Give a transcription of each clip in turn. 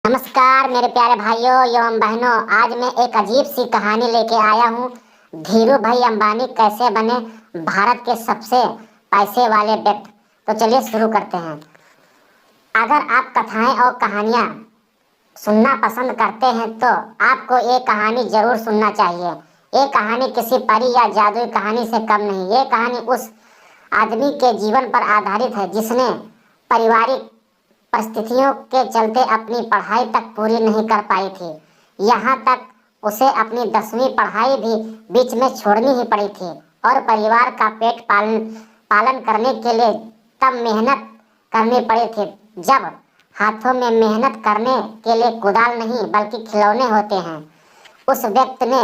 नमस्कार मेरे प्यारे भाइयों एवं बहनों। आज मैं एक अजीब सी कहानी लेके आया हूँ। धीरू भाई अंबानी कैसे बने भारत के सबसे पैसे वाले व्यक्ति। तो चलिए शुरू करते हैं। अगर आप कथाएं और कहानियां सुनना पसंद करते हैं तो आपको ये कहानी जरूर सुनना चाहिए। ये कहानी किसी परी या जादुई कहानी से कम नहीं। ये कहानी उस आदमी के जीवन पर आधारित है जिसने पारिवारिक परिस्थितियों के चलते अपनी पढ़ाई तक पूरी नहीं कर पाई थी। यहाँ तक उसे अपनी 10वीं पढ़ाई भी बीच में छोड़नी ही पड़ी थी और परिवार का पेट पालन करने के लिए तब मेहनत करनी पड़ी थी जब हाथों में मेहनत करने के लिए कुदाल नहीं बल्कि खिलौने होते हैं। उस व्यक्ति ने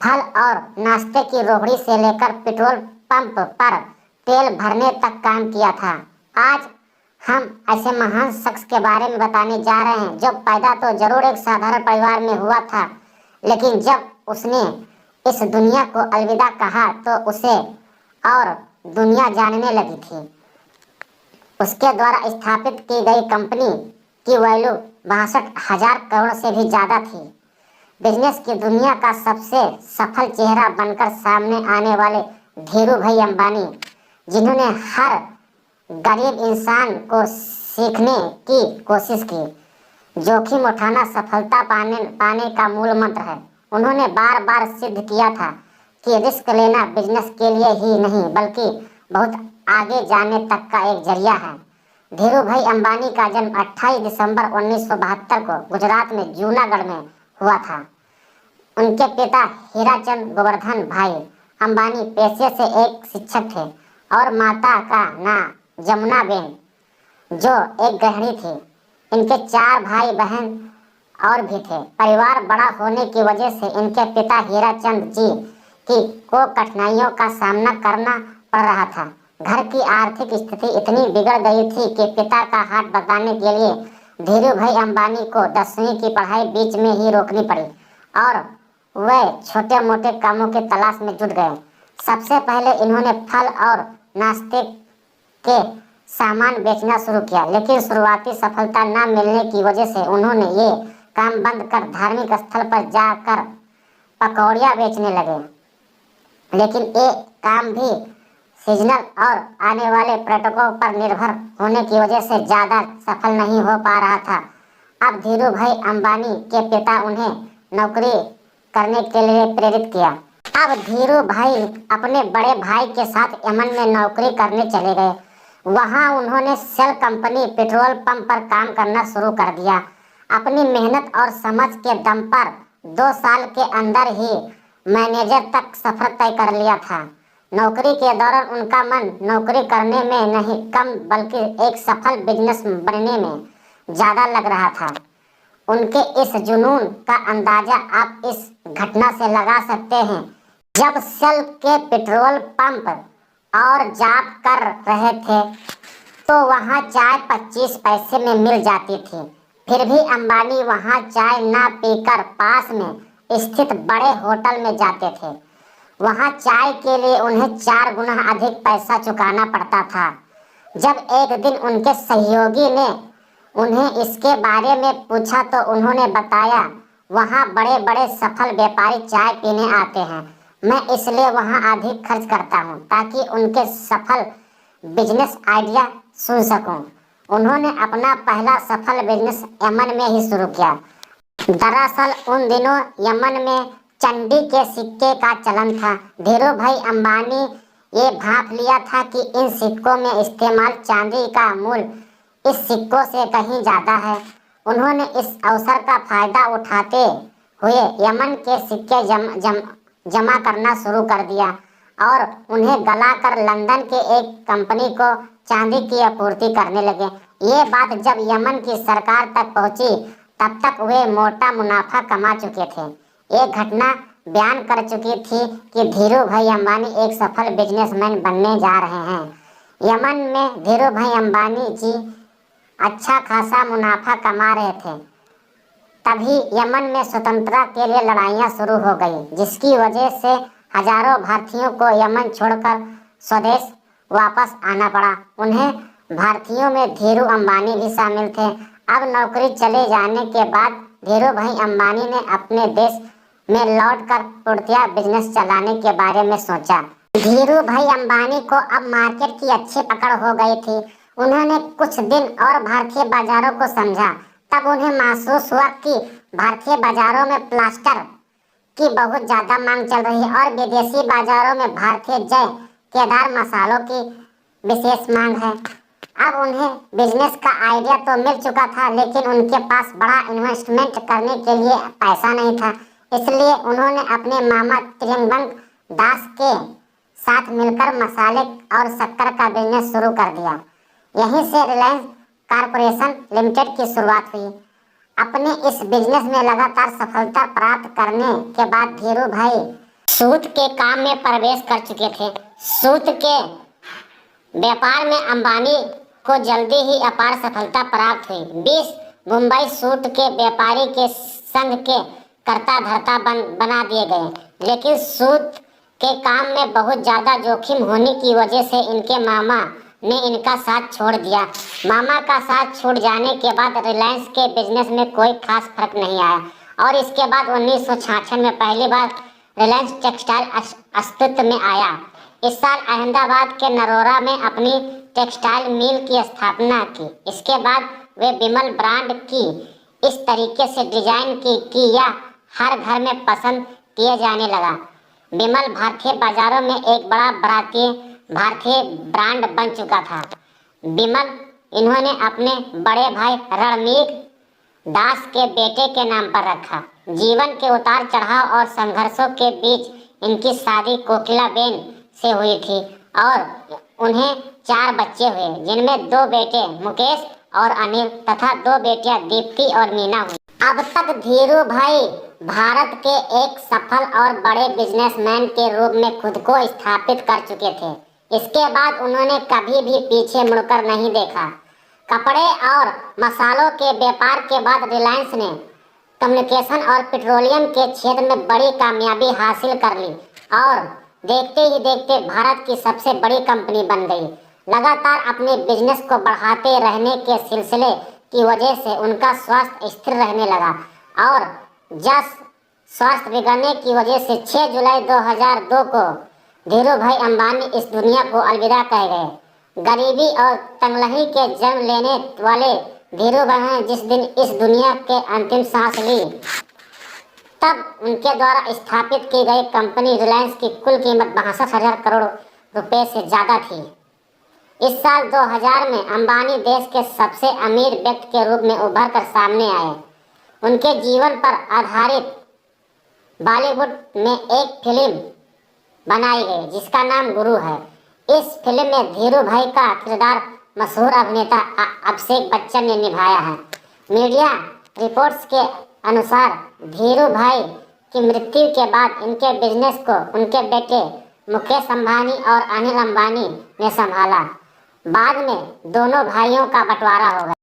फल और नाश्ते की रोहड़ी से लेकर पेट्रोल पंप पर तेल भरने तक काम किया था। आज हम ऐसे महान शख्स के बारे में बताने जा रहे हैं जो पैदा तो जरूर एक साधारण परिवार में हुआ था, लेकिन जब उसने इस दुनिया को अलविदा कहा तो उसे और दुनिया जानने लगी थी। उसके द्वारा स्थापित की गई कंपनी की वैल्यू 62,000 करोड़ से भी ज़्यादा थी। बिजनेस की दुनिया का सबसे सफल चेहरा बनकर सामने आने वाले धीरू भाई अंबानी, जिन्होंने हर गरीब इंसान को सीखने की कोशिश की। जोखिम उठाना सफलता पाने का मूल मंत्र है। उन्होंने बार बार सिद्ध किया था कि रिस्क लेना बिजनेस के लिए ही नहीं बल्कि बहुत आगे जाने तक का एक जरिया है। धीरू भाई अंबानी का जन्म 28 दिसंबर 1972 को गुजरात में जूनागढ़ में हुआ था। उनके पिता हीराचंद गोवर्धन भाई अंबानी पेशे से एक शिक्षक थे और माता का नाम जमुना बेन जो एक गृहिणी थी। इनके 4 भाई बहन और भी थे। परिवार बड़ा होने की वजह से इनके पिता हीराचंद जी को कठिनाइयों का सामना करना पड़ रहा था। घर की आर्थिक स्थिति इतनी बिगड़ गई थी कि पिता का हाथ बटाने के लिए धीरू भाई अंबानी को 10वीं की पढ़ाई बीच में ही रोकनी पड़ी और वे छोटे मोटे कामों की तलाश में जुट गए। सबसे पहले इन्होंने फल और नाश्ते के सामान बेचना शुरू किया, लेकिन शुरुआती सफलता न मिलने की वजह से उन्होंने ये काम बंद कर धार्मिक स्थल पर जाकर पकौड़ियाँ बेचने लगे। लेकिन ये काम भी सीजनल और आने वाले पर्यटकों पर निर्भर होने की वजह से ज़्यादा सफल नहीं हो पा रहा था। अब धीरू भाई अंबानी के पिता उन्हें नौकरी करने के लिए प्रेरित किया। अब धीरू भाई अपने बड़े भाई के साथ यमन में नौकरी करने चले गए। वहां उन्होंने सेल कंपनी पेट्रोल पंप पर काम करना शुरू कर दिया। अपनी मेहनत और समझ के दम पर 2 साल के अंदर ही मैनेजर तक सफर तय कर लिया था। नौकरी के दौरान उनका मन नौकरी करने में नहीं कम बल्कि एक सफल बिजनेस बनने में ज़्यादा लग रहा था। उनके इस जुनून का अंदाजा आप इस घटना से लगा सकते हैं जब सेल के पेट्रोल पंप और जॉब कर रहे थे तो वहाँ चाय 25 पैसे में मिल जाती थी। फिर भी अंबानी वहाँ चाय ना पीकर पास में स्थित बड़े होटल में जाते थे। वहाँ चाय के लिए उन्हें 4 गुना अधिक पैसा चुकाना पड़ता था। जब एक दिन उनके सहयोगी ने उन्हें इसके बारे में पूछा तो उन्होंने बताया, वहाँ बड़े बड़े सफल व्यापारी चाय पीने आते हैं, मैं इसलिए वहाँ अधिक खर्च करता हूँ ताकि उनके सफल बिजनेस आइडिया सुन सकूँ। उन्होंने अपना पहला सफल बिजनेस यमन में ही शुरू किया। दरअसल उन दिनों यमन में चंडी के सिक्के का चलन था। धीरू भाई अंबानी ये भाप लिया था कि इन सिक्कों में इस्तेमाल चांदी का मूल्य इस सिक्कों से कहीं ज़्यादा है। उन्होंने इस अवसर का फायदा उठाते हुए यमन के सिक्के जमा करना शुरू कर दिया और उन्हें गलाकर लंदन के एक कंपनी को चांदी की आपूर्ति करने लगे। ये बात जब यमन की सरकार तक पहुंची तब तक वे मोटा मुनाफा कमा चुके थे। ये घटना बयान कर चुकी थी कि धीरू भाई अंबानी एक सफल बिजनेसमैन बनने जा रहे हैं। यमन में धीरू भाई अंबानी जी अच्छा खासा मुनाफा कमा रहे थे। तभी यमन में स्वतंत्रता के लिए लड़ाइयाँ शुरू हो गई, जिसकी वजह से हजारों भारतीयों को यमन छोड़कर स्वदेश वापस आना पड़ा। उन्हें भारतीयों में धीरू अंबानी भी शामिल थे। अब नौकरी चले जाने के बाद धीरू भाई अंबानी ने अपने देश में लौटकर पूर्णतया बिजनेस चलाने के बारे में सोचा। धीरू भाई अंबानी को अब मार्केट की अच्छी पकड़ हो गई थी। उन्होंने कुछ दिन और भारतीय बाजारों को समझा। तब उन्हें महसूस हुआ कि भारतीय बाजारों में प्लास्टर की बहुत ज्यादा मांग चल रही है और विदेशी बाजारों में भारतीय जय केदार मसालों की विशेष मांग है। अब उन्हें बिजनेस का आइडिया तो मिल चुका था, लेकिन उनके पास बड़ा इन्वेस्टमेंट करने के लिए पैसा नहीं था। इसलिए उन्होंने अपने मामा त्रिभंग दास के साथ मिलकर मसाले और शक्कर का बिजनेस शुरू कर दिया। यहीं से रिलायंस कॉरपोरेशन लिमिटेड की शुरुआत हुई। अपने इस बिजनेस में लगातार सफलता प्राप्त करने के बाद धीरू भाई सूत के काम में प्रवेश कर चुके थे। सूत के व्यापार में अंबानी को जल्दी ही अपार सफलता प्राप्त हुई। 20 मुंबई सूट के व्यापारी के संघ के कर्ता धर्ता बना दिए गए, लेकिन सूत के काम में बहुत ज्यादा जोखिम होने की वजह से इनके मामा ने इनका साथ छोड़ दिया। मामा का साथ छूट जाने के बाद रिलायंस के बिजनेस में कोई खास फर्क नहीं आया और इसके बाद 1966 में पहली बार रिलायंस टेक्सटाइल अस्तित्व में आया। इस साल अहमदाबाद के नरोरा में अपनी टेक्सटाइल मिल की स्थापना की। इसके बाद वे विमल ब्रांड की इस तरीके से डिजाइन की यह हर घर में पसंद किए जाने लगा। विमल भारतीय बाजारों में एक बड़ा भारतीय ब्रांड बन चुका था। विमल इन्होंने अपने बड़े भाई रणवीर दास के बेटे के नाम पर रखा। जीवन के उतार चढ़ाव और संघर्षों के बीच इनकी शादी कोकिलाबेन से हुई थी और उन्हें 4 बच्चे हुए, जिनमें 2 बेटे मुकेश और अनिल तथा 2 बेटियां दीप्ति और मीना हुई। अब तक धीरू भाई भारत के एक सफल और बड़े बिजनेसमैन के रूप में खुद को स्थापित कर चुके थे। इसके बाद उन्होंने कभी भी पीछे मुड़कर नहीं देखा। कपड़े और मसालों के व्यापार के बाद रिलायंस ने कम्युनिकेशन और पेट्रोलियम के क्षेत्र में बड़ी कामयाबी हासिल कर ली और देखते ही देखते भारत की सबसे बड़ी कंपनी बन गई। लगातार अपने बिजनेस को बढ़ाते रहने के सिलसिले की वजह से उनका स्वास्थ्य स्थिर रहने लगा और जब स्वास्थ्य बिगड़ने की वजह से 6 जुलाई 2002 को धीरू भाई अंबानी इस दुनिया को अलविदा कह गए। गरीबी और तंगलही के जन्म लेने वाले धीरू भाई ने जिस दिन इस दुनिया के अंतिम सांस ली, तब उनके द्वारा स्थापित की गई कंपनी रिलायंस की कुल कीमत 62,000 करोड़ रुपए से ज़्यादा थी। इस साल 2000 में अंबानी देश के सबसे अमीर व्यक्ति के रूप में उभर कर सामने आए। उनके जीवन पर आधारित बॉलीवुड में एक फिल्म बनाई गई जिसका नाम गुरु है। इस फिल्म में धीरू भाई का किरदार मशहूर अभिनेता अभिषेक बच्चन ने निभाया है। मीडिया रिपोर्ट्स के अनुसार धीरू भाई की मृत्यु के बाद इनके बिजनेस को उनके बेटे मुकेश अंबानी और अनिल अंबानी ने संभाला। बाद में दोनों भाइयों का बंटवारा हो गया।